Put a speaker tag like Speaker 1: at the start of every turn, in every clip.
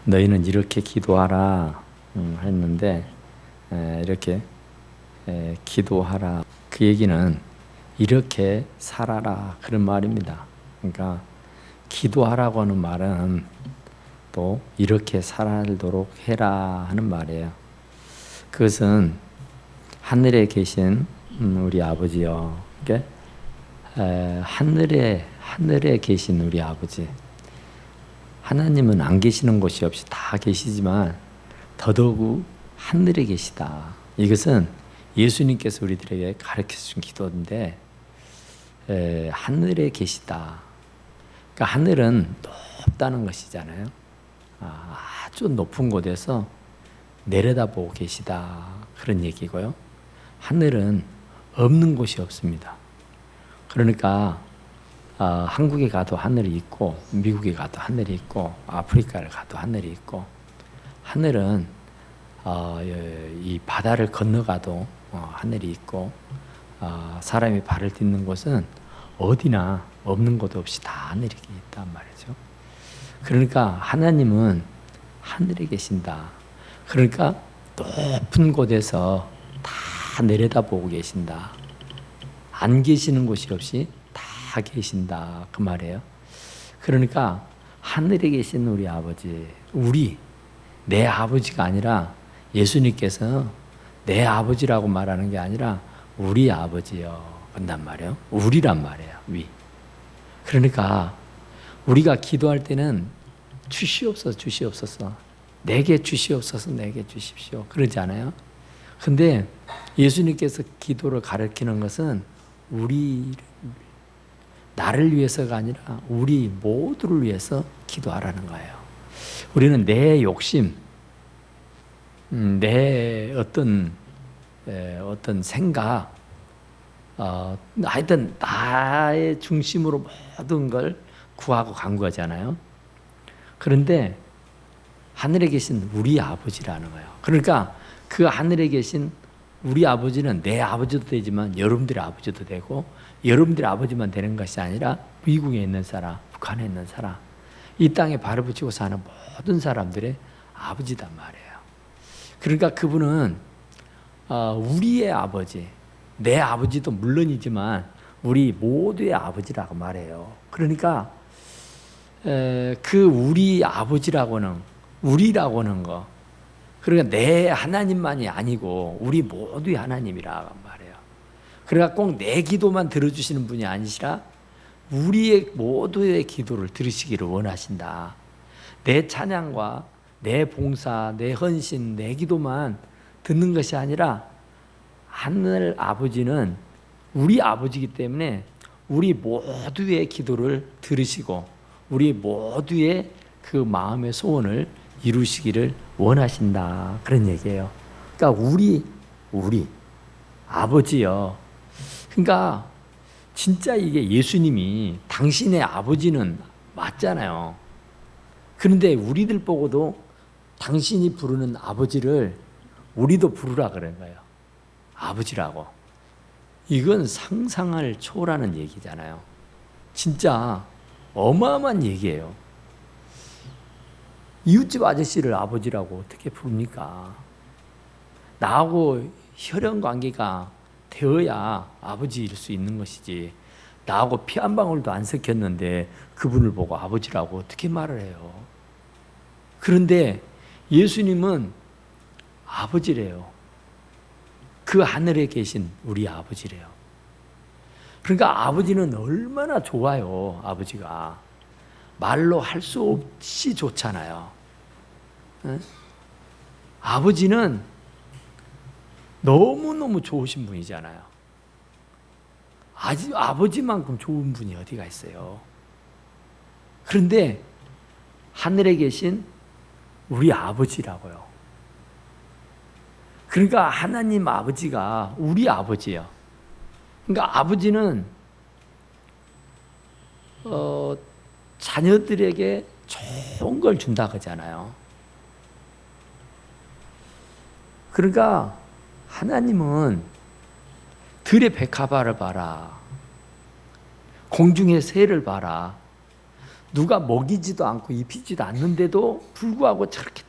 Speaker 1: 너희는 이렇게 기도하라 했는데 이렇게 기도하라, 그 얘기는 이렇게 살아라 그런 말입니다. 그러니까 기도하라고 하는 말은 또 이렇게 살도록 해라 하는 말이에요. 그것은 하늘에 계신 우리 아버지요, 그러니까 하늘에 계신 우리 아버지, 하나님은 안 계시는 곳이 없이 다 계시지만 더더욱 하늘에 계시다. 이것은 예수님께서 우리들에게 가르쳐 준 기도인데, 하늘에 계시다. 그러니까 하늘은 높다는 것이잖아요. 아주 높은 곳에서 내려다보고 계시다, 그런 얘기고요. 하늘은 없는 곳이 없습니다. 그러니까 한국에 가도 하늘이 있고, 미국에 가도 하늘이 있고, 아프리카를 가도 하늘이 있고, 하늘은 이 바다를 건너가도 하늘이 있고, 사람이 발을 딛는 곳은 어디나 없는 곳 없이 다 하늘이 있단 말이죠. 그러니까 하나님은 하늘에 계신다. 그러니까 높은 곳에서 다 내려다보고 계신다. 안 계시는 곳이 없이 다 계신다, 그 말이에요. 그러니까 하늘에 계신 우리 아버지, 내 아버지가 아니라, 예수님께서 내 아버지라고 말하는 게 아니라 우리 아버지요 한단 말이에요. 우리란 말이에요. 그러니까 우리가 기도할 때는 주시옵소서, 주시옵소서, 내게 주시옵소서, 내게 주십시오, 그러지 않아요? 근데 예수님께서 기도를 가르치는 것은 나를 위해서가 아니라 우리 모두를 위해서 기도하라는 거예요. 우리는 내 욕심, 내 어떤 생각, 하여튼 나의 중심으로 모든 걸 구하고 간구하잖아요. 그런데 하늘에 계신 우리 아버지라는 거예요. 그러니까 그 하늘에 계신 우리 아버지는 내 아버지도 되지만 여러분들의 아버지도 되고, 여러분들의 아버지만 되는 것이 아니라 미국에 있는 사람, 북한에 있는 사람, 이 땅에 발을 붙이고 사는 모든 사람들의 아버지단 말이에요. 그러니까 그분은 우리의 아버지, 내 아버지도 물론이지만 우리 모두의 아버지라고 말해요. 그러니까 그 우리 아버지라고는, 우리라고는 거, 그러니까 내 하나님만이 아니고 우리 모두의 하나님이라고 말해요. 그러니까 꼭 내 기도만 들어주시는 분이 아니시라 우리의 모두의 기도를 들으시기를 원하신다. 내 찬양과 내 봉사, 내 헌신, 내 기도만 듣는 것이 아니라 하늘 아버지는 우리 아버지이기 때문에 우리 모두의 기도를 들으시고 우리 모두의 그 마음의 소원을 이루시기를 원하신다, 그런 얘기예요. 그러니까 우리 아버지요. 그러니까 진짜 이게 예수님이 당신의 아버지는 맞잖아요. 그런데 우리들 보고도 당신이 부르는 아버지를 우리도 부르라 그런 거예요. 아버지라고. 이건 상상을 초월하는 얘기잖아요. 진짜 어마어마한 얘기예요. 이웃집 아저씨를 아버지라고 어떻게 부릅니까? 나하고 혈연 관계가 되어야 아버지일 수 있는 것이지, 나하고 피 한 방울도 안 섞였는데 그분을 보고 아버지라고 어떻게 말을 해요? 그런데 예수님은 아버지래요. 그 하늘에 계신 우리 아버지래요. 그러니까 아버지는 얼마나 좋아요. 아버지가 말로 할 수 없이 좋잖아요. 에? 아버지는 너무너무 좋으신 분이잖아요. 아버지만큼 좋은 분이 어디가 있어요. 그런데 하늘에 계신 우리 아버지라고요. 그러니까 하나님 아버지가 우리 아버지예요. 그러니까 아버지는 자녀들에게 좋은 걸 준다 그러잖아요. 그러니까 하나님은 들의 백합화를 봐라, 공중의 새를 봐라, 누가 먹이지도 않고 입히지도 않는데도 불구하고 저렇게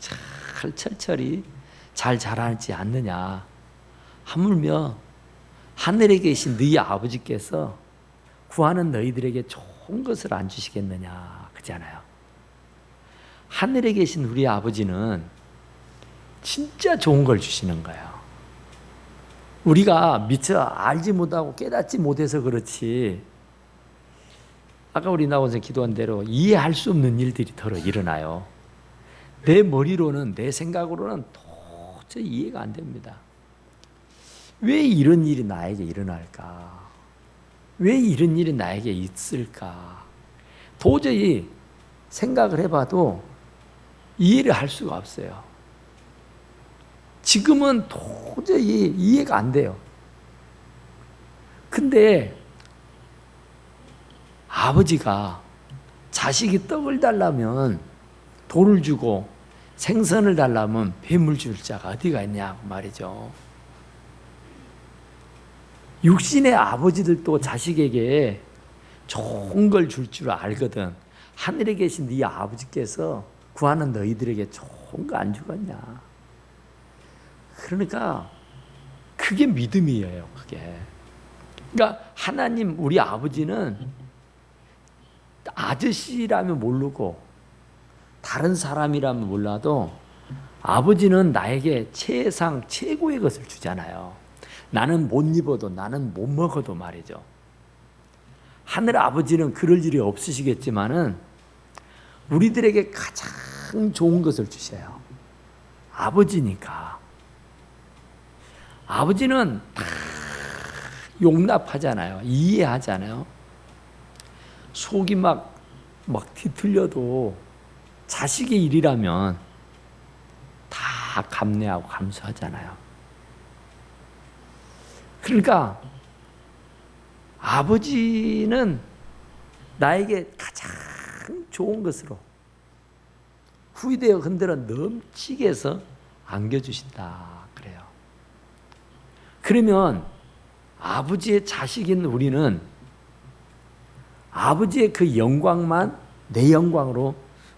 Speaker 1: 철철이 잘 자라지 않느냐. 하물며 하늘에 계신 너희 아버지께서 구하는 너희들에게 좋은 것을 안 주시겠느냐. 그잖아요. 하늘에 계신 우리 아버지는 진짜 좋은 걸 주시는 거예요. 우리가 미처 알지 못하고 깨닫지 못해서 그렇지, 아까 우리 나와서 기도한 대로 이해할 수 없는 일들이 덜어 일어나요. 내 머리로는, 내 생각으로는 도저히 이해가 안 됩니다. 왜 이런 일이 나에게 일어날까? 왜 이런 일이 나에게 있을까? 도저히 생각을 해봐도 이해를 할 수가 없어요. 지금은 도저히 이해가 안 돼요. 근데 아버지가 자식이 떡을 달라면 돌을 주고 생선을 달라면 뱀을 줄 자가 어디가 있냐고 말이죠. 육신의 아버지들도 자식에게 좋은 걸 줄 줄 알거든. 하늘에 계신 네 아버지께서 구하는 너희들에게 좋은 거 안 주겠냐. 그러니까 그게 믿음이에요. 그게. 그러니까 하나님 우리 아버지는 아저씨라면 모르고 다른 사람이라면 몰라도 아버지는 나에게 최상 최고의 것을 주잖아요. 나는 못 입어도, 나는 못 먹어도 말이죠. 하늘 아버지는 그럴 일이 없으시겠지만은 우리들에게 가장 좋은 것을 주셔요. 아버지니까. 아버지는 다 용납하잖아요. 이해하잖아요. 속이 막 뒤틀려도 자식의 일이라면 다 감내하고 감수하잖아요. 그러니까 아버지는 나에게 가장 좋은 것으로 후이되어 흔들어 넘치게 해서 안겨주신다 그래요. 그러면 아버지의 자식인 우리는 아버지의 그 영광만 내 영광으로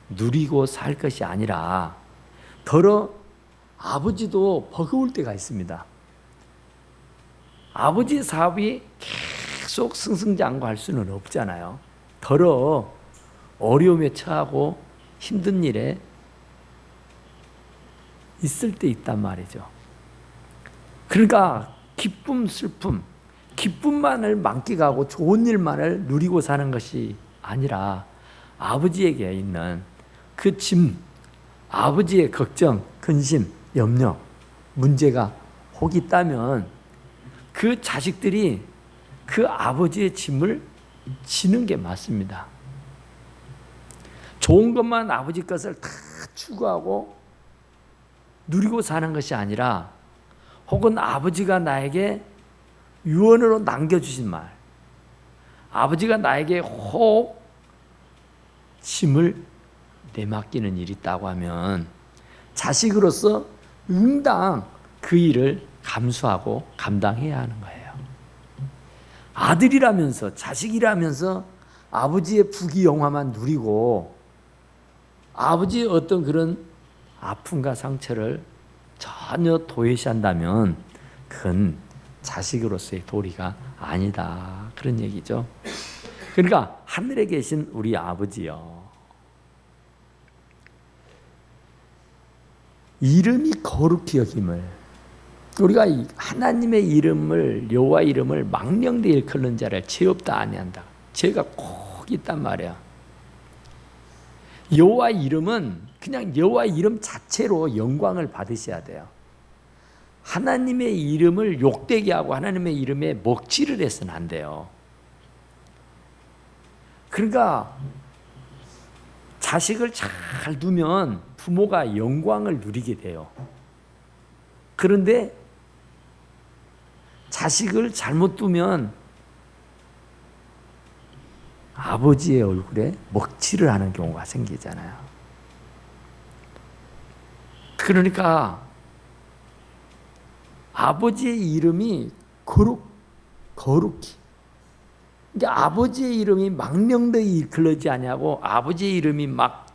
Speaker 1: 누리고 살 것이 아니라 더러 아버지도 버거울 때가 있습니다. 아버지의 사업이 계속 승승장구할 수는 없잖아요. 더러 어려움에 처하고 힘든 일에 있을 때 있단 말이죠. 그러니까 기쁨, 슬픔, 기쁨만을 만끽하고 좋은 일만을 누리고 사는 것이 아니라 아버지에게 있는 그 짐, 아버지의 걱정, 근심, 염려, 문제가 혹 있다면 그 자식들이 그 아버지의 짐을 지는 게 맞습니다. 좋은 것만 아버지 것을 다 추구하고 누리고 사는 것이 아니라 혹은 아버지가 나에게 유언으로 남겨주신 말, 아버지가 나에게 혹 짐을 내맡기는 일이 있다고 하면 자식으로서 응당 그 일을 감수하고 감당해야 하는 거예요. 아들이라면서 자식이라면서 아버지의 부귀영화만 누리고 아버지의 어떤 그런 아픔과 상처를 전혀 도외시한다면 그건 자식으로서의 도리가 아니다. 그런 얘기죠. 그러니까 하늘에 계신 우리 아버지요. 이름이 거룩히 여김을, 우리가 하나님의 이름을, 여호와 이름을 망령되이 일컫는 자를 죄 없다 아니한다. 죄가 꼭 있단 말이야. 여호와 이름은 그냥 여호와 이름 자체로 영광을 받으셔야 돼요. 하나님의 이름을 욕되게 하고 하나님의 이름에 먹칠을 해서는 안 돼요. 그러니까 자식을 잘 두면 부모가 영광을 누리게 돼요. 그런데 자식을 잘못 두면 아버지의 얼굴에 먹칠을 하는 경우가 생기잖아요. 그러니까 아버지의 이름이 거룩히 이게 아버지의 이름이 망령되이 이끌리지 아니하고 아버지의 이름이 막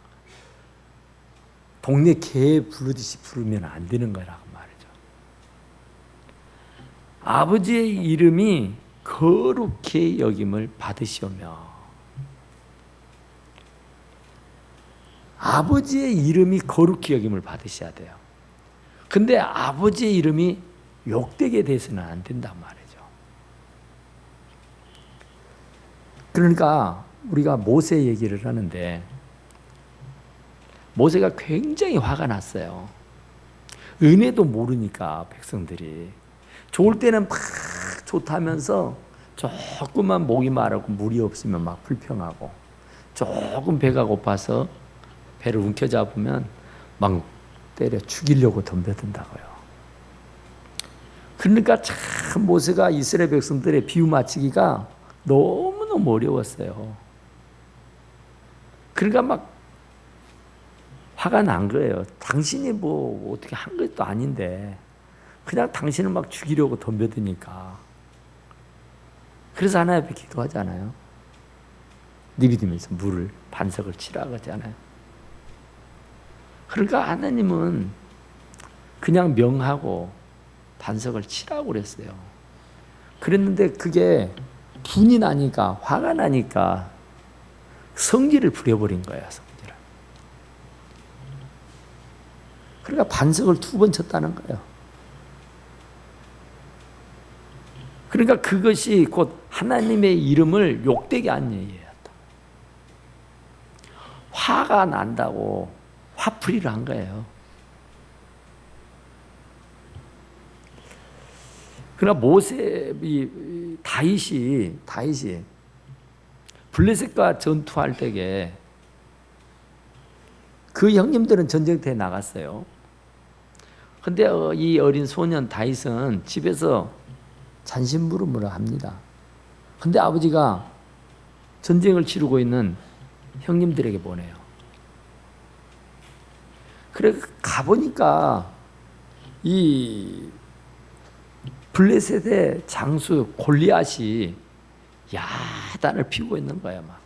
Speaker 1: 동네 개 부르듯이 부르면 안 되는 거라고 말이죠. 아버지의 이름이 거룩히 여김을 받으시오며, 아버지의 이름이 거룩히 여김을 받으셔야 돼요. 근데 아버지의 이름이 욕되게 돼서는 안 된단 말이죠. 그러니까 우리가 모세 얘기를 하는데, 모세가 굉장히 화가 났어요. 은혜도 모르니까 백성들이. 좋을 때는 막 좋다면서 조금만 목이 마르고 물이 없으면 막 불평하고, 조금 배가 고파서 배를 움켜잡으면 막 때려 죽이려고 덤벼든다고요. 그러니까 참 모세가 이스라엘 백성들의 비유 맞추기가 너무너무 어려웠어요. 그러니까 막 화가 난 거예요. 당신이 뭐 어떻게 한 것도 아닌데 그냥 당신을 막 죽이려고 덤벼드니까. 그래서 하나님 앞에 기도하잖아요. 니비디면서 물을 반석을 치라 그러잖아요. 그러니까 하나님은 그냥 명하고 반석을 치라고 그랬어요. 그랬는데 그게 분이 나니까, 화가 나니까 성질을 부려버린 거예요. 성질을. 그러니까 반석을 2번 쳤다는 거예요. 그러니까 그것이 곧 하나님의 이름을 욕되게 한 얘기예요. 화가 난다고 화풀이를 한 거예요. 그러나 다윗이 블레셋과 전투할 때에 그 형님들은 전쟁터에 나갔어요. 근데 이 어린 소년 다윗은 집에서 잔심부름을 합니다. 근데 아버지가 전쟁을 치르고 있는 형님들에게 보내요. 그래 가보니까 이 블레셋의 장수 골리앗이 야단을 피우고 있는 거예요. 막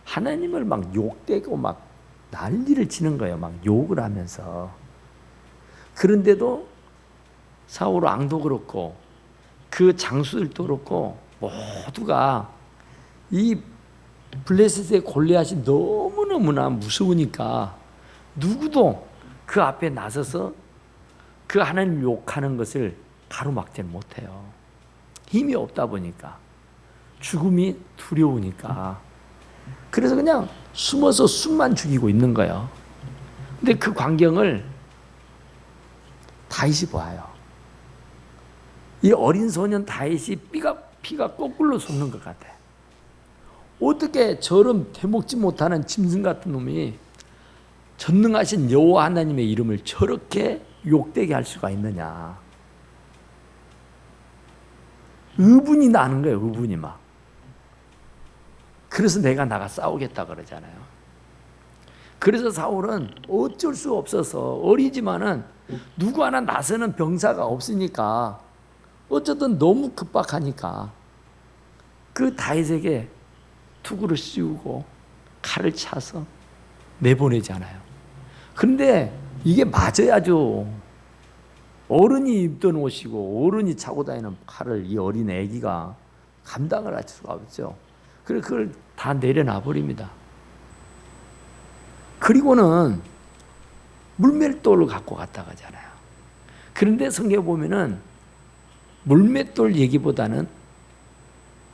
Speaker 1: 하나님을 막 욕되고 막 난리를 치는 거예요. 막 욕을 하면서. 그런데도 사울 왕도 그렇고 그 장수들도 그렇고 모두가 이 블레셋의 골리앗이 너무너무나 무서우니까 누구도 그 앞에 나서서 그 하나님 욕하는 것을 가로막지는 못해요. 힘이 없다 보니까, 죽음이 두려우니까. 그래서 그냥 숨어서 숨만 죽이고 있는 거예요. 근데 그 광경을 다윗이 봐요. 이 어린 소년 다윗이 피가 거꾸로 솟는 것 같아. 어떻게 저런 대먹지 못하는 짐승 같은 놈이 전능하신 여호와 하나님의 이름을 저렇게 욕되게 할 수가 있느냐. 의분이 나는 거예요. 의분이 막. 그래서 내가 나가 싸우겠다 그러잖아요. 그래서 사울은 어쩔 수 없어서, 어리지만은 누구 하나 나서는 병사가 없으니까 어쨌든 너무 급박하니까 그 다윗에게 투구를 씌우고 칼을 차서 내보내잖아요. 그런데 이게 맞아야죠. 어른이 입던 옷이고 어른이 차고 다니는 칼을 이 어린 애기가 감당을 할 수가 없죠. 그래서 그걸 다 내려놔 버립니다. 그리고는 물맷돌을 갖고 갔다 가잖아요. 그런데 성경에 보면은 물맷돌 얘기보다는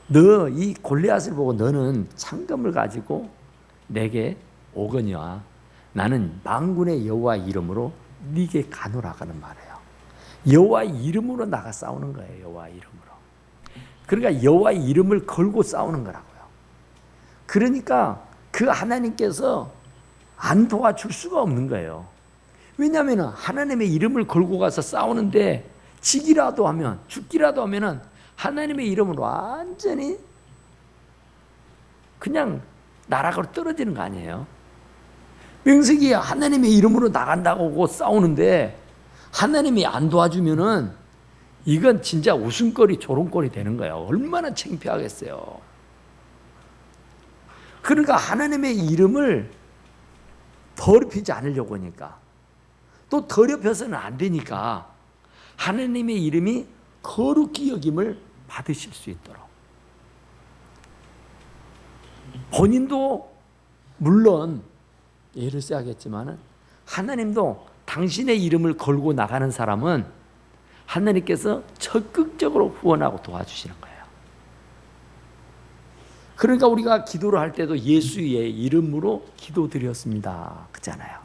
Speaker 1: 너 이 골리앗을 보고 너는 창검을 가지고 내게 오거니와 나는 만군의 여호와 이름으로 네게 가노라가는 말이에요. 여호와 이름으로 나가 싸우는 거예요. 여호와 이름으로. 그러니까 여호와 이름을 걸고 싸우는 거라고요. 그러니까 그 하나님께서 안 도와줄 수가 없는 거예요. 왜냐하면 하나님의 이름을 걸고 가서 싸우는데 지기라도 하면, 죽기라도 하면은 하나님의 이름은 완전히 그냥 나락으로 떨어지는 거 아니에요. 명색이 하나님의 이름으로 나간다고 싸우는데 하나님이 안 도와주면은 이건 진짜 웃음거리, 조롱거리 되는 거예요. 얼마나 창피하겠어요. 그러니까 하나님의 이름을 더럽히지 않으려고 하니까, 또 더럽혀서는 안 되니까 하나님의 이름이 거룩히 여김을 받으실 수 있도록, 본인도 물론 예를 써야겠지만 하나님도 당신의 이름을 걸고 나가는 사람은 하나님께서 적극적으로 후원하고 도와주시는 거예요. 그러니까 우리가 기도를 할 때도 예수의 이름으로 기도드렸습니다 그잖아요.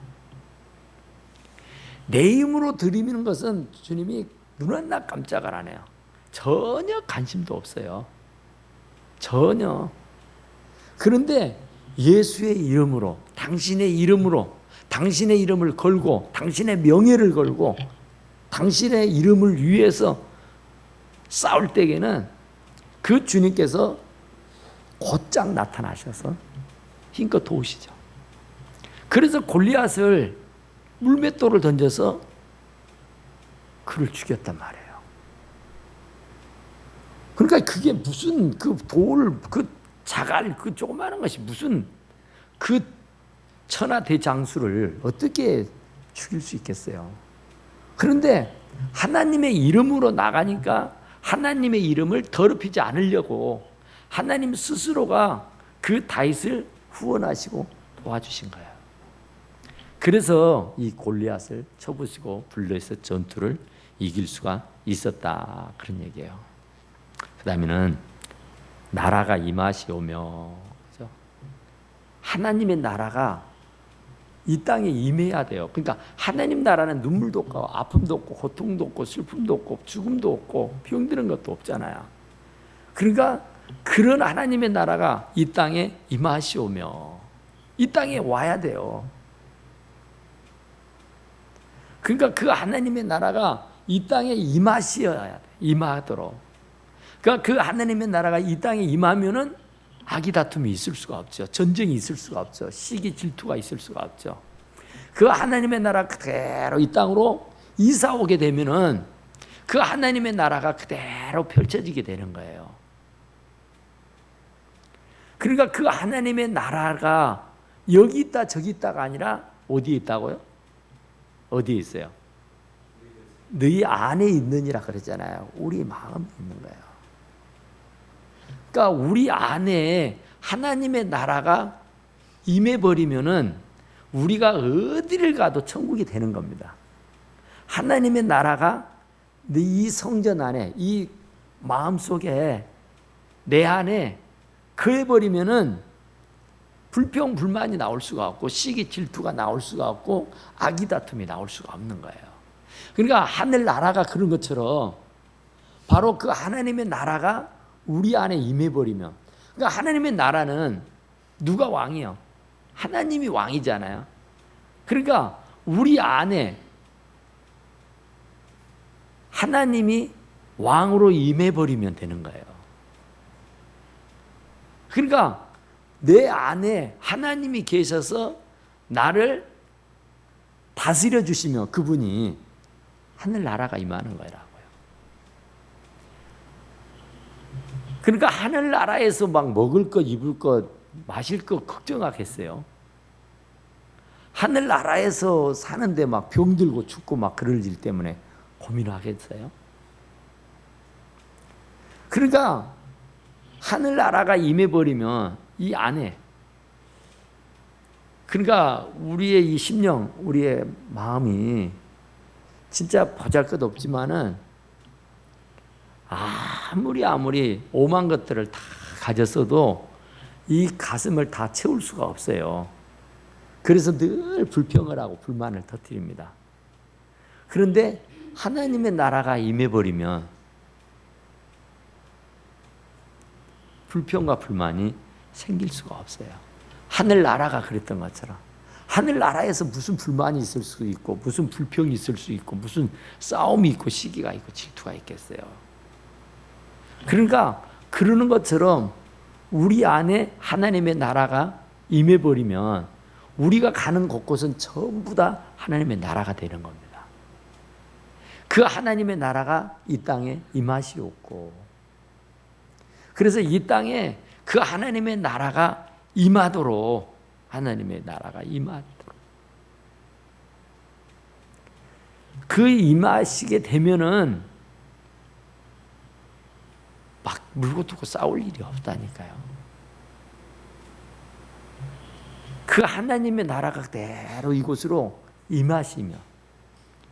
Speaker 1: 내 힘으로 드리는 것은 주님이 눈 하나 깜짝을 안 해요. 전혀 관심도 없어요. 전혀. 그런데 예수의 이름으로, 당신의 이름으로, 당신의 이름을 걸고, 당신의 명예를 걸고, 당신의 이름을 위해서 싸울 때에는 그 주님께서 곧장 나타나셔서 힘껏 도우시죠. 그래서 골리앗을 물맷돌을 던져서 그를 죽였단 말이에요. 그러니까 그게 무슨 그 돌, 그 자갈, 그 조그마한 것이 무슨 그 천하대장수를 어떻게 죽일 수 있겠어요. 그런데 하나님의 이름으로 나가니까 하나님의 이름을 더럽히지 않으려고 하나님 스스로가 그 다윗을 후원하시고 도와주신 거예요. 그래서 이 골리앗을 쳐부시고 블레셋 전투를 이길 수가 있었다, 그런 얘기예요. 그 다음에는 나라가 임하시오며, 그죠? 하나님의 나라가 이 땅에 임해야 돼요. 그러니까 하나님 나라는 눈물도 없고 아픔도 없고 고통도 없고 슬픔도 없고 죽음도 없고 병드는 것도 없잖아요. 그러니까 그런 하나님의 나라가 이 땅에 임하시오며, 이 땅에 와야 돼요. 그러니까 그 하나님의 나라가 이 땅에 임하셔야 돼. 임하도록. 그러니까 그 하나님의 나라가 이 땅에 임하면은 악의 다툼이 있을 수가 없죠. 전쟁이 있을 수가 없죠. 시기 질투가 있을 수가 없죠. 그 하나님의 나라 그대로 이 땅으로 이사 오게 되면은 그 하나님의 나라가 그대로 펼쳐지게 되는 거예요. 그러니까 그 하나님의 나라가 여기 있다 저기 있다가 아니라 어디에 있다고요? 어디에 있어요? 너희 안에 있느니라 그랬잖아요. 우리 마음에 있는 거예요. 그러니까 우리 안에 하나님의 나라가 임해버리면은 우리가 어디를 가도 천국이 되는 겁니다. 하나님의 나라가 이 성전 안에, 이 마음 속에, 내 안에 거해버리면은 불평, 불만이 나올 수가 없고 시기, 질투가 나올 수가 없고 악의 다툼이 나올 수가 없는 거예요. 그러니까 하늘 나라가 그런 것처럼 바로 그 하나님의 나라가 우리 안에 임해버리면, 그러니까 하나님의 나라는 누가 왕이요? 하나님이 왕이잖아요. 그러니까 우리 안에 하나님이 왕으로 임해버리면 되는 거예요. 그러니까 내 안에 하나님이 계셔서 나를 다스려 주시면 그분이 하늘나라가 임하는 거라고요. 그러니까 하늘나라에서 막 먹을 것, 입을 것, 마실 것 걱정하겠어요? 하늘나라에서 사는데 막 병들고 죽고 막 그럴 일 때문에 고민하겠어요? 그러니까 하늘나라가 임해버리면 이 안에, 그러니까 우리의 이 심령, 우리의 마음이 진짜 보잘것없지만은 아무리 오만 것들을 다 가졌어도 이 가슴을 다 채울 수가 없어요. 그래서 늘 불평을 하고 불만을 터뜨립니다. 그런데 하나님의 나라가 임해버리면 불평과 불만이 생길 수가 없어요. 하늘나라가 그랬던 것처럼 하늘나라에서 무슨 불만이 있을 수 있고 무슨 불평이 있을 수 있고 무슨 싸움이 있고 시기가 있고 질투가 있겠어요. 그러니까 그러는 것처럼 우리 안에 하나님의 나라가 임해버리면 우리가 가는 곳곳은 전부 다 하나님의 나라가 되는 겁니다. 그 하나님의 나라가 이 땅에 임하시옵고, 그래서 이 땅에 그 하나님의 나라가 임하도록, 하나님의 나라가 임하도록. 그 임하시게 되면은 막 물고 두고 싸울 일이 없다니까요. 그 하나님의 나라가 그대로 이곳으로 임하시며,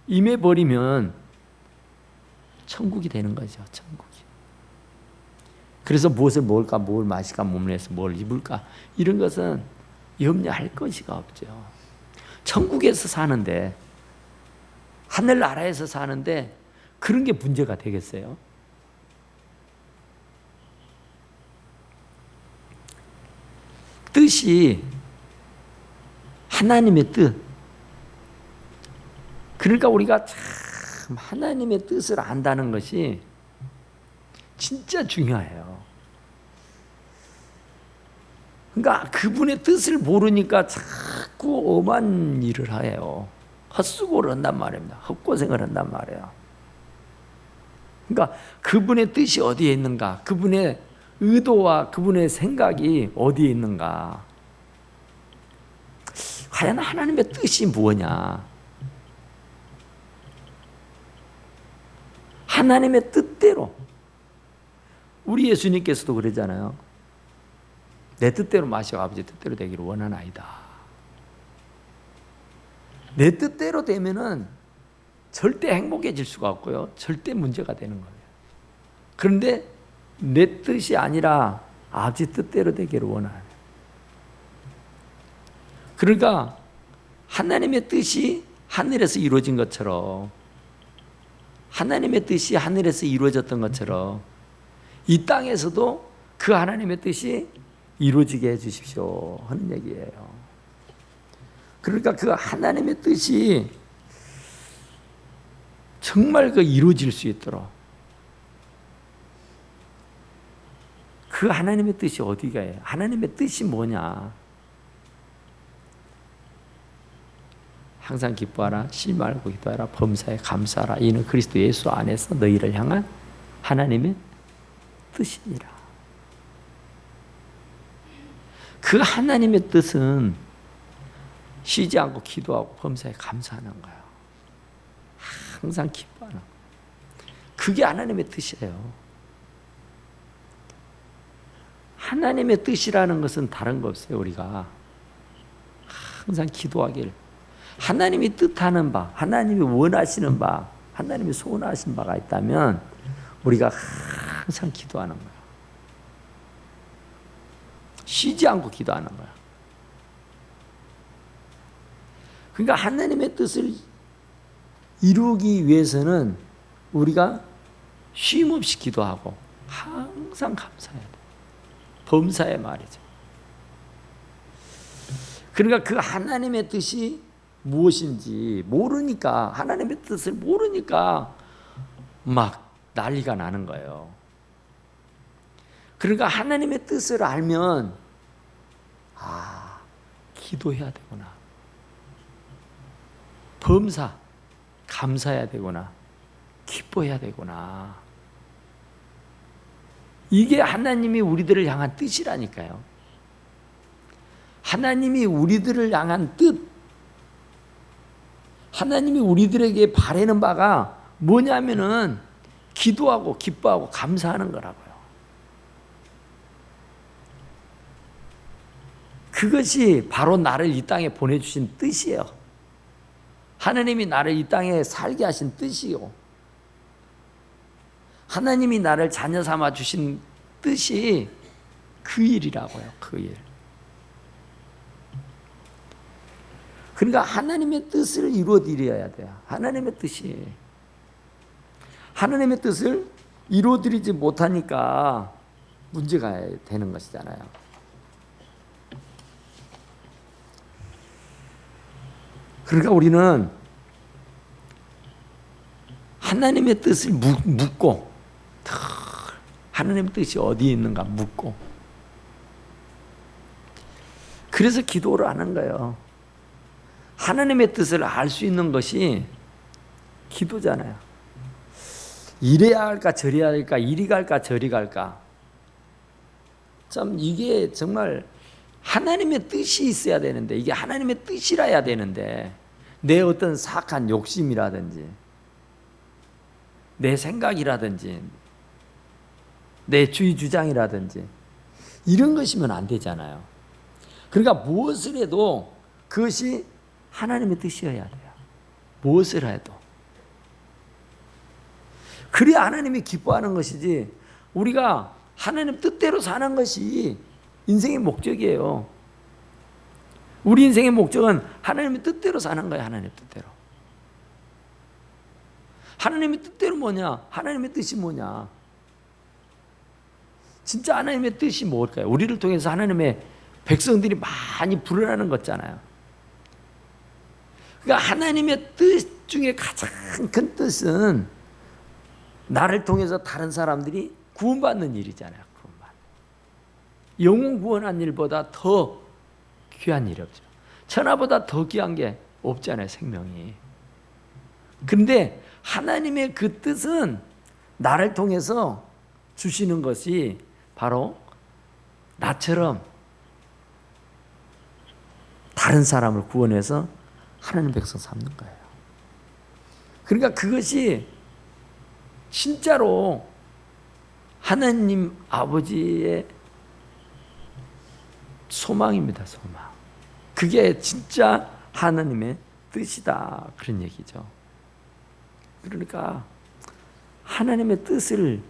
Speaker 1: 임해버리면 천국이 되는 거죠. 천국이. 그래서 무엇을 먹을까, 뭘 마실까, 몸에서 뭘 입을까, 이런 것은 염려할 것이가 없죠. 천국에서 사는데, 하늘나라에서 사는데 그런 게 문제가 되겠어요? 뜻이 하나님의 뜻. 그러니까 우리가 참 하나님의 뜻을 안다는 것이 진짜 중요해요. 그러니까 그분의 뜻을 모르니까 자꾸 엄한 일을 해요. 헛수고를 한단 말입니다. 헛고생을 한단 말이에요. 그러니까 그분의 뜻이 어디에 있는가? 그분의 의도와 그분의 생각이 어디에 있는가? 과연 하나님의 뜻이 뭐냐? 하나님의 뜻대로. 우리 예수님께서도 그러잖아요. 내 뜻대로 마시고 아버지 뜻대로 되기를 원하나이다. 내 뜻대로 되면은 절대 행복해질 수가 없고요. 절대 문제가 되는 거예요. 그런데 내 뜻이 아니라 아버지 뜻대로 되기를 원하는. 그러니까 하나님의 뜻이 하늘에서 이루어진 것처럼, 하나님의 뜻이 하늘에서 이루어졌던 것처럼 이 땅에서도 그 하나님의 뜻이 이루어지게 해주십시오 하는 얘기예요. 그러니까 그 하나님의 뜻이 정말 그 이루어질 수 있도록, 그 하나님의 뜻이 어디가 해요? 하나님의 뜻이 뭐냐? 항상 기뻐하라, 쉬지 말고 기도하라, 범사에 감사하라. 이는 그리스도 예수 안에서 너희를 향한 하나님의 뜻이니라. 그 하나님의 뜻은 쉬지 않고 기도하고 범사에 감사하는 거예요. 항상 기뻐하는 거예요. 그게 하나님의 뜻이에요. 하나님의 뜻이라는 것은 다른 거 없어요. 우리가 항상 기도하길, 하나님이 뜻하는 바, 하나님이 원하시는 바, 하나님이 소원하신 바가 있다면 우리가 항상 기도하는 거예요. 쉬지 않고 기도하는 거야. 그러니까 하나님의 뜻을 이루기 위해서는 우리가 쉼 없이 기도하고 항상 감사해야 돼. 범사의 말이죠. 그러니까 그 하나님의 뜻이 무엇인지 모르니까, 하나님의 뜻을 모르니까 막 난리가 나는 거예요. 그러니까 하나님의 뜻을 알면, 아, 기도해야 되구나, 범사 감사해야 되구나, 기뻐해야 되구나. 이게 하나님이 우리들을 향한 뜻이라니까요. 하나님이 우리들을 향한 뜻, 하나님이 우리들에게 바라는 바가 뭐냐면은 기도하고 기뻐하고 감사하는 거라고요. 그것이 바로 나를 이 땅에 보내주신 뜻이에요. 하나님이 나를 이 땅에 살게 하신 뜻이요. 하나님이 나를 자녀 삼아 주신 뜻이 그 일이라고요. 그 일. 그러니까 하나님의 뜻을 이루어드려야 돼요. 하나님의 뜻이. 하나님의 뜻을 이루어드리지 못하니까 문제가 되는 것이잖아요. 그러니까 우리는 하나님의 뜻을 묻고, 하나님의 뜻이 어디에 있는가 묻고, 그래서 기도를 하는 거예요. 하나님의 뜻을 알 수 있는 것이 기도잖아요. 이래야 할까 저래야 할까, 이리 갈까 저리 갈까. 참 이게 정말 하나님의 뜻이 있어야 되는데, 이게 하나님의 뜻이라야 되는데, 내 어떤 사악한 욕심이라든지 내 생각이라든지 내 주의 주장이라든지 이런 것이면 안 되잖아요. 그러니까 무엇을 해도 그것이 하나님의 뜻이어야 돼요. 무엇을 해도. 그래야 하나님이 기뻐하는 것이지, 우리가 하나님 뜻대로 사는 것이 인생의 목적이에요. 우리 인생의 목적은 하나님의 뜻대로 사는 거예요. 하나님의 뜻대로. 하나님의 뜻대로 뭐냐? 하나님의 뜻이 뭐냐? 진짜 하나님의 뜻이 뭘까요? 우리를 통해서 하나님의 백성들이 많이 불어나는 거잖아요. 그러니까 하나님의 뜻 중에 가장 큰 뜻은 나를 통해서 다른 사람들이 구원받는 일이잖아요. 구원받는. 영혼 구원한 일보다 더 귀한 일이 없죠. 천하보다 더 귀한 게 없잖아요. 생명이. 그런데 하나님의 그 뜻은 나를 통해서 주시는 것이 바로 나처럼 다른 사람을 구원해서 하나님 백성 삼는 거예요. 그러니까 그것이 진짜로 하나님 아버지의 소망입니다. 소망. 그게 진짜 하나님의 뜻이다. 그런 얘기죠. 그러니까 하나님의 뜻을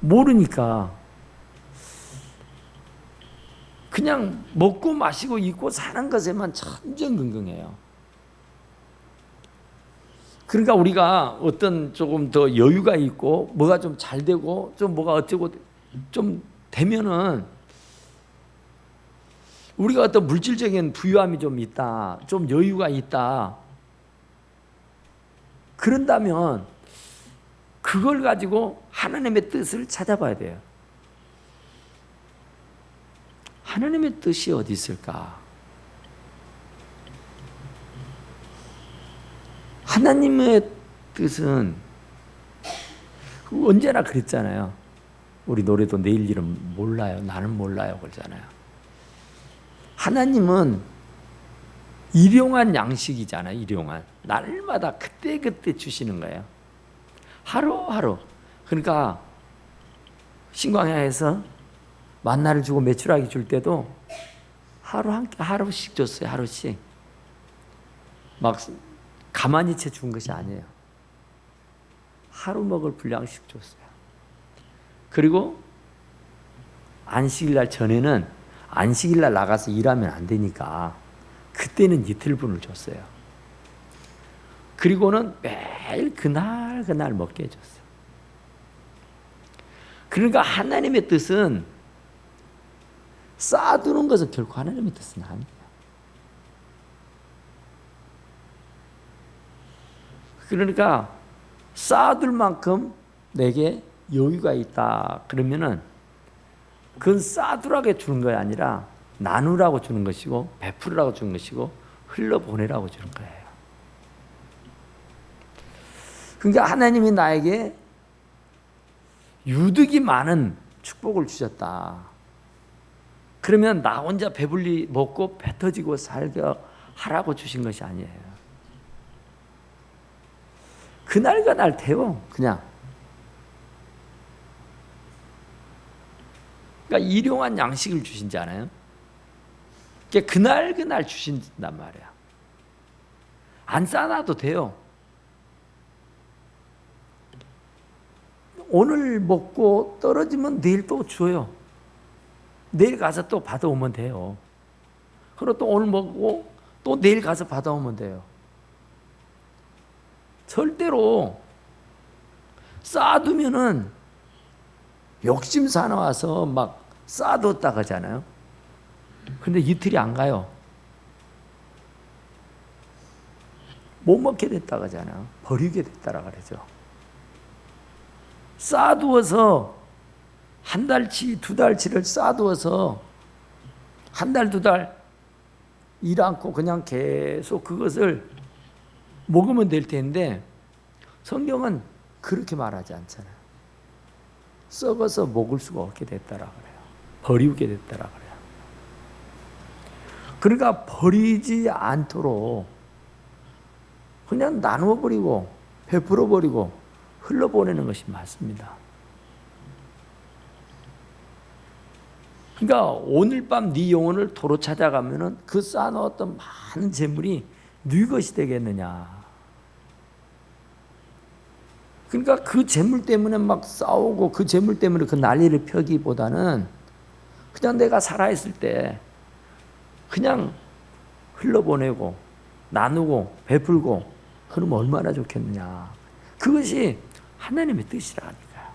Speaker 1: 모르니까 그냥 먹고 마시고 입고 사는 것에만 천정긍긍해요. 그러니까 우리가 어떤 조금 더 여유가 있고 뭐가 좀 잘 되고 좀 뭐가 어쩌고 좀 되면은 우리가 어떤 물질적인 부유함이 좀 있다, 좀 여유가 있다, 그런다면 그걸 가지고 하나님의 뜻을 찾아봐야 돼요. 하나님의 뜻이 어디 있을까? 하나님의 뜻은 언제나 그랬잖아요. 우리 노래도 내일 일은 몰라요. 나는 몰라요. 그러잖아요. 하나님은 일용한 양식이잖아요. 일용한. 날마다 그때그때 주시는 거예요. 하루하루. 그러니까 신광야에서 만나를 주고 메추라기 줄 때도 하루씩 줬어요. 하루씩. 막 가만히 채 준 것이 아니에요. 하루 먹을 분량씩 줬어요. 그리고 안식일날 전에는 안식일날 나가서 일하면 안 되니까 그때는 이틀분을 줬어요. 그리고는 매일 그날 먹게 해줬어요. 그러니까 하나님의 뜻은 쌓아두는 것은 결코 하나님의 뜻은 아니에요. 그러니까 쌓아둘 만큼 내게 여유가 있다 그러면은 그건 쌓아두라고 주는 게 아니라 나누라고 주는 것이고 베풀으라고 주는 것이고 흘러보내라고 주는 거예요. 그러니까 하나님이 나에게 유득이 많은 축복을 주셨다. 그러면 나 혼자 배불리 먹고 배 터지고 살게 하라고 주신 것이 아니에요. 그날 돼요. 그냥. 그러니까 일용한 양식을 주신지 않아요? 그날 주신단 말이야. 안 쌓아놔도 돼요. 오늘 먹고 떨어지면 내일 또 줘요. 내일 가서 또 받아오면 돼요. 그리고 또 오늘 먹고 또 내일 가서 받아오면 돼요. 절대로 쌓아두면은 욕심 사나워서 막 쌓아뒀다 가잖아요. 근데 이틀이 안 가요. 못 먹게 됐다 가잖아요. 버리게 됐다라 그러죠. 쌓아두어서 한 달치, 두 달치를 쌓아두어서 한 달, 두 달 일 않고 그냥 계속 그것을 먹으면 될 텐데 성경은 그렇게 말하지 않잖아요. 썩어서 먹을 수가 없게 됐다라 그래요. 버리게 됐다라 그래요. 그러니까 버리지 않도록 그냥 나누어 버리고 베풀어 버리고 흘러보내는 것이 맞습니다. 그러니까 오늘 밤 네 영혼을 도로 찾아가면은 그 쌓아놓았던 많은 재물이 네 것이 되겠느냐. 그러니까 그 재물 때문에 막 싸우고 그 재물 때문에 그 난리를 펴기보다는 그냥 내가 살아있을 때 그냥 흘러보내고 나누고 베풀고 그러면 얼마나 좋겠느냐. 그것이 하나님의 뜻이라니까요.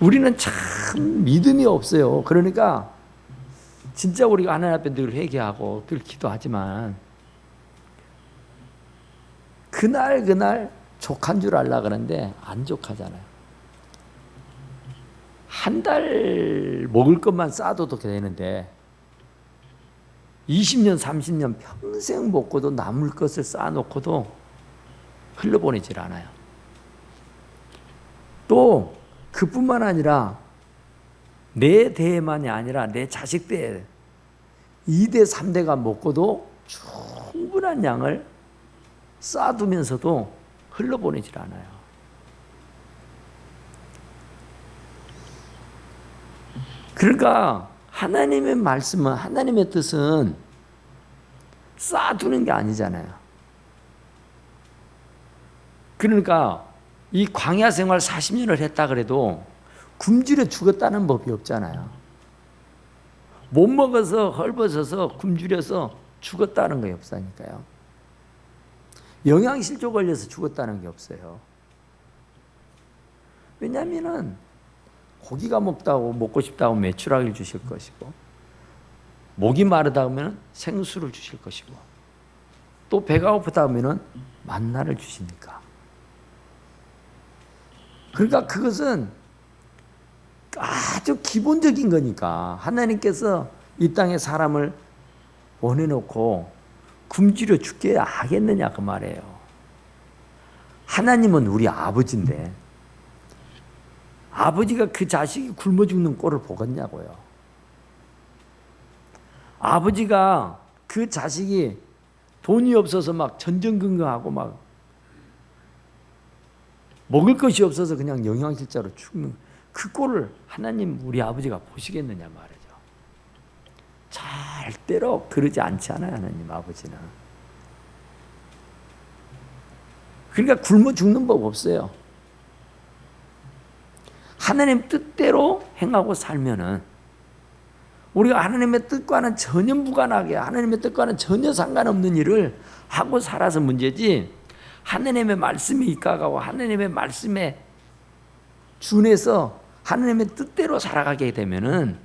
Speaker 1: 우리는 참 믿음이 없어요. 그러니까 진짜 우리가 하나님 앞에 늘 회개하고 늘 기도하지만 그날 족한 줄 알라 그러는데 안 족하잖아요. 한 달 먹을 것만 쌓아둬도 되는데 20년, 30년 평생 먹고도 남을 것을 쌓아놓고도 흘러보내질 않아요. 또 그뿐만 아니라 내 대만이 아니라 내 자식 대 2대, 3대가 먹고도 충분한 양을 쌓아두면서도 흘러보내질 않아요. 그러니까 하나님의 말씀은, 하나님의 뜻은 쌓아두는 게 아니잖아요. 그러니까 이 광야 생활 40년을 했다 그래도 굶주려 죽었다는 법이 없잖아요. 못 먹어서 헐벗어서 굶주려서 죽었다는 게 없으니까요. 영양실조 걸려서 죽었다는 게 없어요. 왜냐하면 고기가 먹고 싶다고 메추라기를 주실 것이고, 목이 마르다 하면 생수를 주실 것이고, 또 배가 고프다 하면 만나를 주시니까. 그러니까 그것은 아주 기본적인 거니까 하나님께서 이 땅에 사람을 보내놓고 굶주려 죽게 하겠느냐 그 말이에요. 하나님은 우리 아버지인데 아버지가 그 자식이 굶어 죽는 꼴을 보겠냐고요. 아버지가 그 자식이 돈이 없어서 막 전전긍긍하고 막 먹을 것이 없어서 그냥 영양실조로 죽는 그 꼴을 하나님 우리 아버지가 보시겠느냐 말이죠. 절대로 그러지 않지 않아요. 하나님 아버지는. 그러니까 굶어 죽는 법 없어요. 하나님 뜻대로 행하고 살면은 우리가 하나님의 뜻과는 전혀 무관하게 하나님의 뜻과는 전혀 상관없는 일을 하고 살아서 문제지, 하나님의 말씀이 입각하고 하나님의 말씀에 준해서 하나님의 뜻대로 살아가게 되면은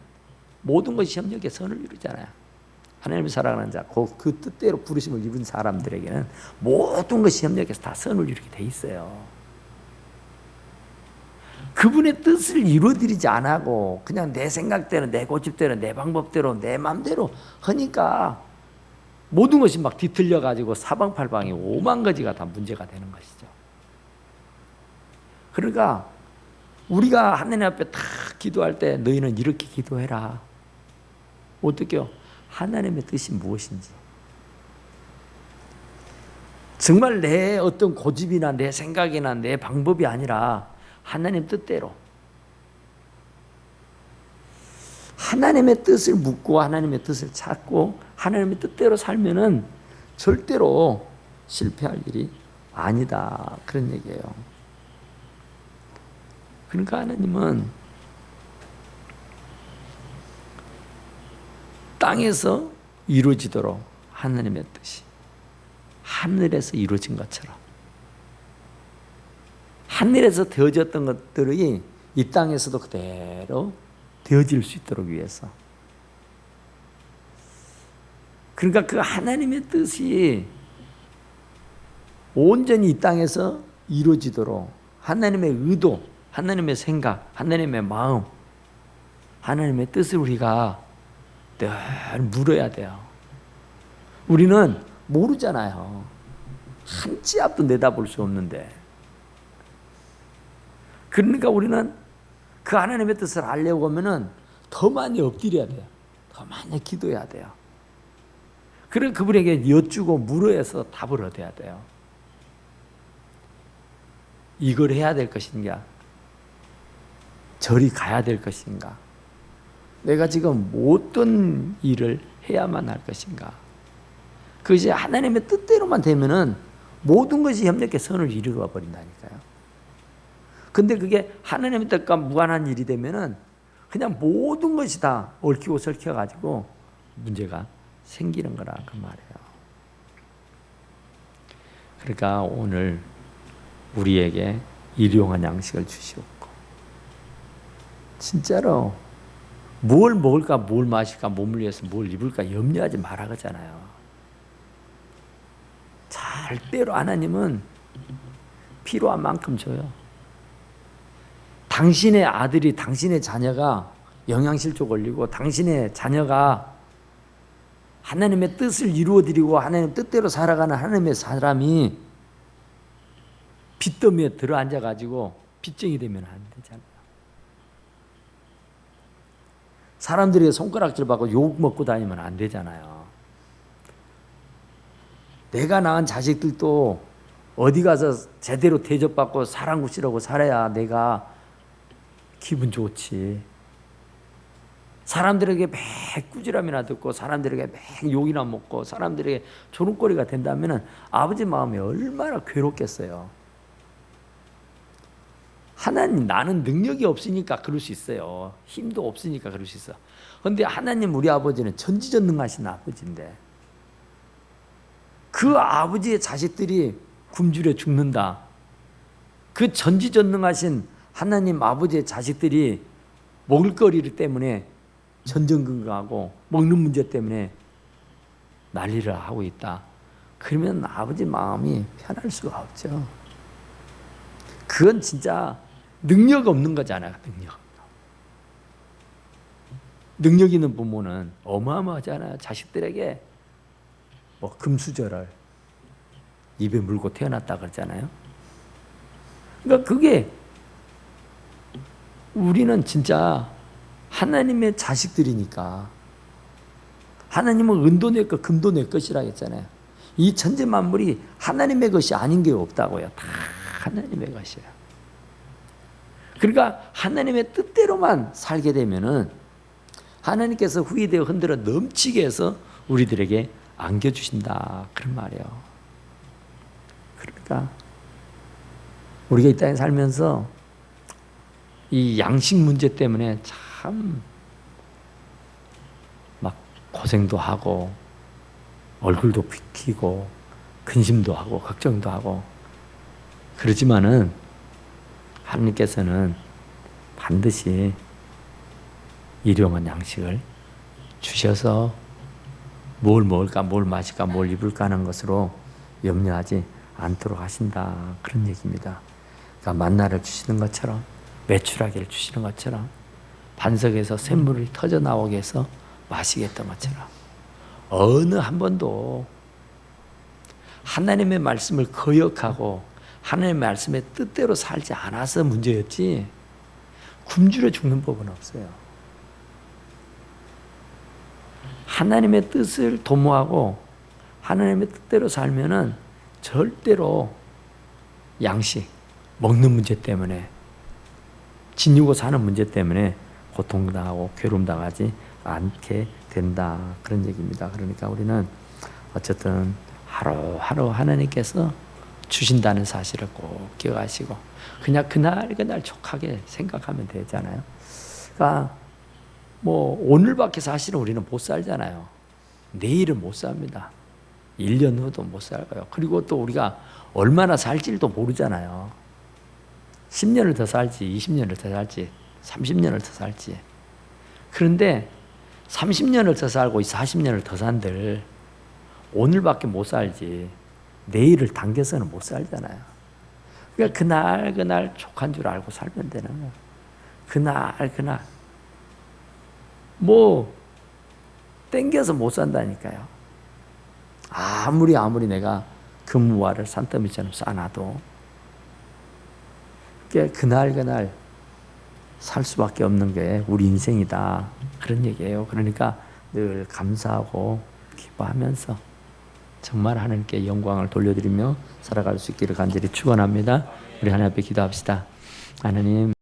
Speaker 1: 모든 것이 협력의 선을 이루잖아요. 하나님을 사랑하는 자, 그 뜻대로 부르심을 입은 사람들에게는 모든 것이 협력해서 다 선을 이루게 돼 있어요. 그분의 뜻을 이루어드리지 않고 그냥 내 생각대로, 내 고집대로, 내 방법대로, 내 마음대로 하니까 모든 것이 막 뒤틀려가지고 사방팔방이 오만 가지가 다 문제가 되는 것이죠. 그러니까 우리가 하나님 앞에 다 기도할 때 너희는 이렇게 기도해라. 어떻게요? 하나님의 뜻이 무엇인지. 정말 내 어떤 고집이나 내 생각이나 내 방법이 아니라 하나님 뜻대로 하나님의 뜻을 묻고 하나님의 뜻을 찾고 하나님의 뜻대로 살면은 절대로 실패할 일이 아니다, 그런 얘기예요. 그러니까 하나님은 땅에서 이루어지도록 하나님의 뜻이 하늘에서 이루어진 것처럼 하늘에서 되어졌던 것들이 이 땅에서도 그대로 되어질 수 있도록 위해서, 그러니까 그 하나님의 뜻이 온전히 이 땅에서 이루어지도록 하나님의 의도, 하나님의 생각, 하나님의 마음, 하나님의 뜻을 우리가 늘 물어야 돼요. 우리는 모르잖아요. 한 치 앞도 내다볼 수 없는데. 그러니까 우리는 그 하나님의 뜻을 알려고 하면은 더 많이 엎드려야 돼요. 많이 기도해야 돼요. 그래 그분에게 여쭈고 물어서 답을 얻어야 돼요. 이걸 해야 될 것인가? 저리 가야 될 것인가? 내가 지금 어떤 일을 해야만 할 것인가? 그것이 하나님의 뜻대로만 되면은 모든 것이 협력해 선을 이루어 버린다니까요. 근데 그게 하나님의 뜻과 무관한 일이 되면은 그냥 모든 것이 다 얽히고 설켜 가지고 문제가 생기는 거라 그 말이에요. 그러니까 오늘 우리에게 일용할 양식을 주시옵고, 진짜로 뭘 먹을까 뭘 마실까 몸을 위해서 뭘 입을까 염려하지 말아 그러잖아요. 절대로 하나님은 필요한 만큼 줘요. 당신의 아들이, 당신의 자녀가 영양실조 걸리고 당신의 자녀가 하나님의 뜻을 이루어드리고 하나님 뜻대로 살아가는 하나님의 사람이 빚더미에 들어앉아가지고 빚쟁이 되면 안 되잖아요. 사람들이 손가락질 받고 욕 먹고 다니면 안 되잖아요. 내가 낳은 자식들도 어디 가서 제대로 대접받고 사랑구시라고 살아야 내가 기분 좋지. 사람들에게 매 꾸지람이나 듣고 사람들에게 매 욕이나 먹고 사람들에게 조롱거리가 된다면 아버지 마음이 얼마나 괴롭겠어요. 하나님, 나는 능력이 없으니까 그럴 수 있어요. 힘도 없으니까 그럴 수 있어. 그런데 하나님 우리 아버지는 전지전능하신 아버지인데 그 아버지의 자식들이 굶주려 죽는다. 그 전지전능하신 하나님 아버지의 자식들이 먹을거리 때문에 전전긍긍하고 먹는 문제 때문에 난리를 하고 있다. 그러면 아버지 마음이 편할 수가 없죠. 그건 진짜 능력 없는 거잖아요. 능력 있는 부모는 어마어마하잖아요. 자식들에게 뭐 금수저를 입에 물고 태어났다 그러잖아요. 그러니까 그게 우리는 진짜 하나님의 자식들이니까 하나님은 은도 내 것, 금도 내 것이라 했잖아요. 이 천재 만물이 하나님의 것이 아닌 게 없다고요. 다 하나님의 것이에요. 그러니까 하나님의 뜻대로만 살게 되면은 하나님께서 후이되어 흔들어 넘치게 해서 우리들에게 안겨주신다. 그런 말이에요. 그러니까 우리가 이 땅에 살면서 이 양식 문제 때문에 참 막 고생도 하고 얼굴도 붉히고 근심도 하고 걱정도 하고 그러지만은 하나님께서는 반드시 일용한 양식을 주셔서 뭘 먹을까 뭘 마실까 뭘 입을까 하는 것으로 염려하지 않도록 하신다. 그런 얘기입니다. 그러니까 만나를 주시는 것처럼 매출하기를 주시는 것처럼 반석에서 샘물이 터져 나오게 해서 마시게 했던 것처럼 어느 한 번도 하나님의 말씀을 거역하고 하나님의 말씀의 뜻대로 살지 않아서 문제였지 굶주려 죽는 법은 없어요. 하나님의 뜻을 도모하고 하나님의 뜻대로 살면은 절대로 양식, 먹는 문제 때문에 지니고 사는 문제 때문에 고통당하고 괴로움당하지 않게 된다. 그런 얘기입니다. 그러니까 우리는 어쨌든 하루하루 하나님께서 주신다는 사실을 꼭 기억하시고 그냥 그날 족하게 생각하면 되잖아요. 그러니까 뭐 오늘밖에 사실은 우리는 못 살잖아요. 내일은 못 삽니다. 1년 후도 못 살고요. 그리고 또 우리가 얼마나 살지도 모르잖아요. 10년을 더 살지 20년을 더 살지 30년을 더 살지. 그런데 30년을 더 살고 40년을 더 산들 오늘밖에 못 살지 내일을 당겨서는 못 살잖아요. 그러니까 그날 족한 줄 알고 살면 되는 거예요. 그날 뭐 땡겨서 못 산다니까요. 아무리 내가 금무화를 산더미처럼 쌓아놔도 그날 살 수밖에 없는 게 우리 인생이다. 그런 얘기예요. 그러니까 늘 감사하고 기뻐하면서 정말 하나님께 영광을 돌려드리며 살아갈 수 있기를 간절히 축원합니다. 우리 하나님 앞에 기도합시다. 하나님